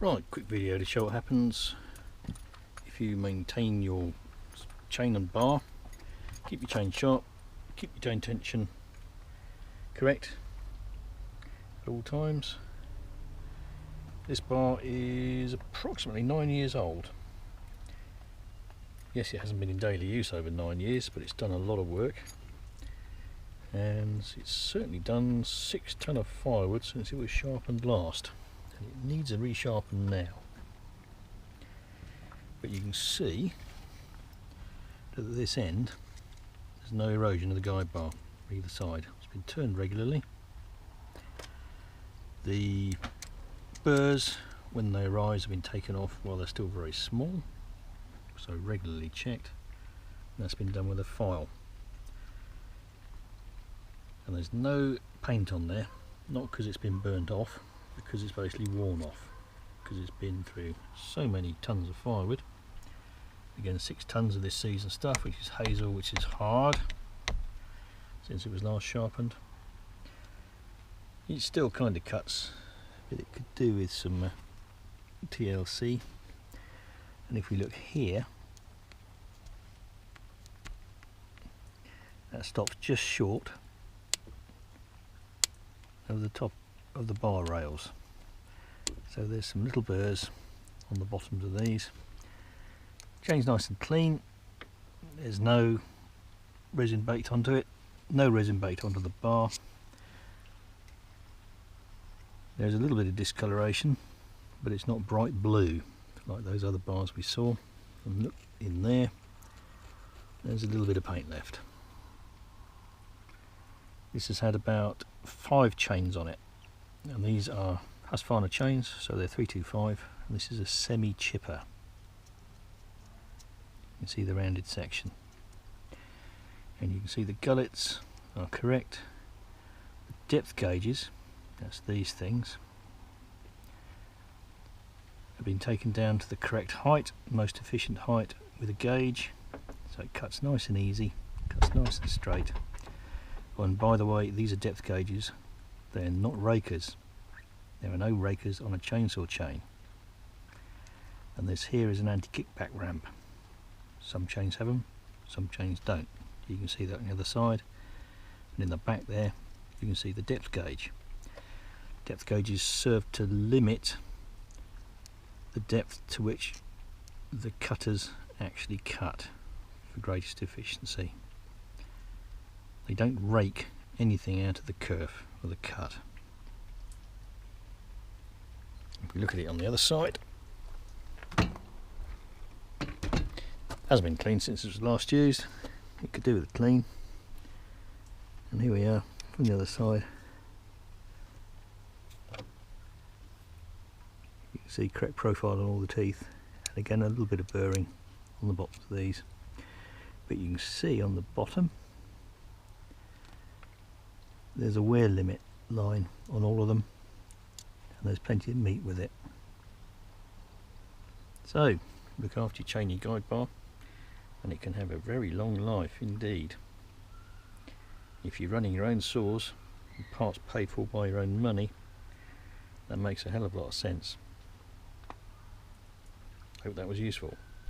Right, quick video to show what happens if you maintain your chain and bar, keep your chain sharp, keep your chain tension correct at all times. This bar is approximately 9 years old. Yes, it hasn't been in daily use over 9 years, but it's done a lot of work, and it's certainly done 6 ton of firewood since it was sharpened last, and it needs a resharpen now. But you can see that at this end there's no erosion of the guide bar either side. It's been turned regularly. The burrs, when they arise, have been taken off while they're still very small, so regularly checked. And that's been done with a file. And there's no paint on there, not because it's been burnt off, because it's basically worn off, because it's been through so many tons of firewood. Again, 6 tons of this season stuff, which is hazel, which is hard since it was last sharpened. It still kind of cuts, but it could do with some TLC. And if we look here, that stops just short of the top of the bar rails. So there's some little burrs on the bottoms of these. Chain's nice and clean. There's no resin baked onto it, no resin baked onto the bar. There's a little bit of discoloration, but it's not bright blue like those other bars we saw. And look in there, there's a little bit of paint left. This has had about 5 chains on it, and these are Husqvarna chains, so they're 325, and this is a semi chipper. You can see the rounded section, and you can see the gullets are correct. The depth gauges, that's these things, have been taken down to the correct height, most efficient height with a gauge, so it cuts nice and easy, cuts nice and straight. Oh, and by the way, these are depth gauges, they're not rakers. There are no rakers on a chainsaw chain. And this here is an anti-kickback ramp. Some chains have them, some chains don't. You can see that on the other side, and in the back there you can see the depth gauge. Depth gauges serve to limit the depth to which the cutters actually cut for greatest efficiency. They don't rake anything out of the curve or the cut. If we look at it on the other side, hasn't been cleaned since it was last used. It could do with a clean. And here we are from the other side. You can see correct profile on all the teeth, and again a little bit of burring on the bottoms of these. But you can see on the bottom there's a wear limit line on all of them, and there's plenty of meat with it. So look after your chain, your guide bar, and it can have a very long life indeed. If you're running your own saws and parts paid for by your own money, that makes a hell of a lot of sense. Hope that was useful.